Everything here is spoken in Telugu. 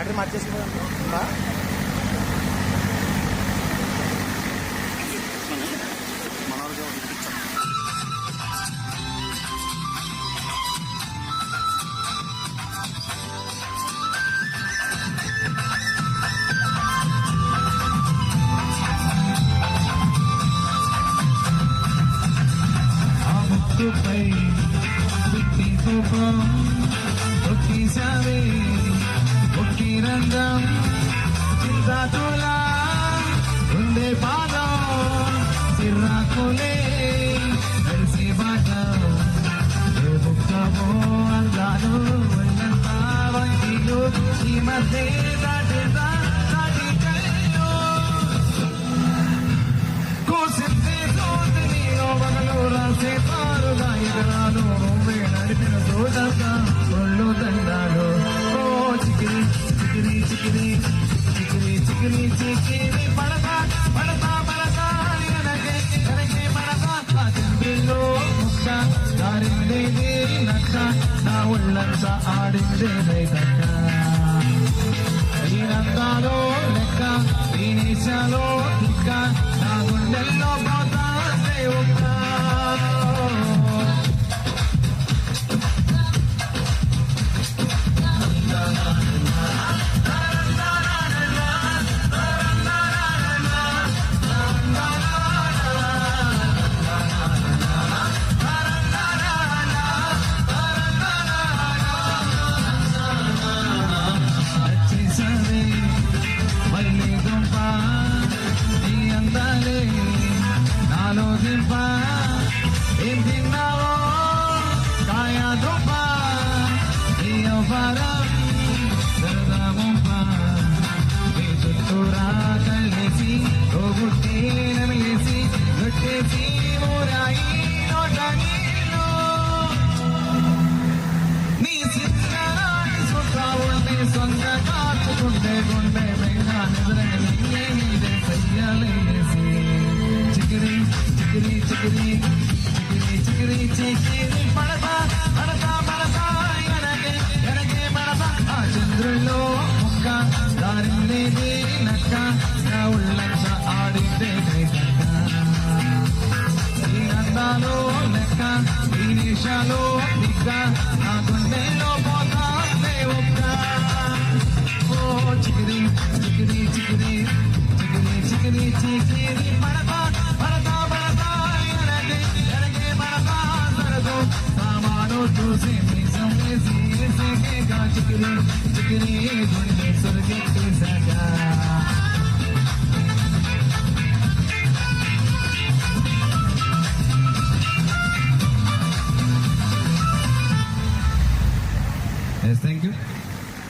బ్యాటరీ మార్చేసుకుందా ఒకేసారి ఒకే రంగం చింతతులా ఉండే పాదం సిర్రాకులే కలిసి బాట బుక్కమో అందాలు వెళ్ళంతా వంటిలు ఈ మధ్య దాటిదా దాటి కయ్యో కూసిందే సోదరి ఒకలు రాసే పారుగా ఎగరాలు నడిపిన సోదరుగా ఒళ్ళు దండాలు ఓ చికిరి చికిరి చికిరి చికిరి చికిరి చికిరి పడతా పడతా పడతా ఎనగే ఎనగే పడతా ఆ చెంబిల్లో ముక్క దారిందేది నక్క నా ఒళ్ళంతా ఆడిందే దక్క ఈ నందాలో లెక్క ఈ నిశాలో దిక్క నా గుండెల్లో పోతా ఒక్క నాలో దింప ఏం తిన్నావో కాయా దుంప వ్యవహారం సరదా ముంప ఈ చుట్టూరా కళ్ళేసి తోగుట్టి నమిలేసి గొట్టేసి ఊరాయి నోట నీళ్ళు నీ సిద్ధరాని సుఖ ఉండే సొంత కాచుకుంటే గుండె పైన నిద్రని నీదే సయ్యాలేసి చికిరి చికిరి చికిరి చికిరి చికిరి చికిరి పడతా పడతా పడతా ఎనగే ఎనగే పడతా ఆ చంద్రుల్లో ముక్క దారిలేదే నక్క నా ఉళ్ళంత ఆడిందే దక్క ఈ అందాలో లెక్క ఈ నిషాలో దిక్క నా గుండెల్లో పోతా ఒక్క ఓ చికిరి చికిరి చికిరి చికిరి చికిరి చికిరి పడతా పడతా పడతా ఎనగే ఎనగే పడతా సరదు సామాను చూసి మీసం వేసి వేసేగా చికిరి చికిరి గుండె సురగెట్టేశాగా Yes, thank you.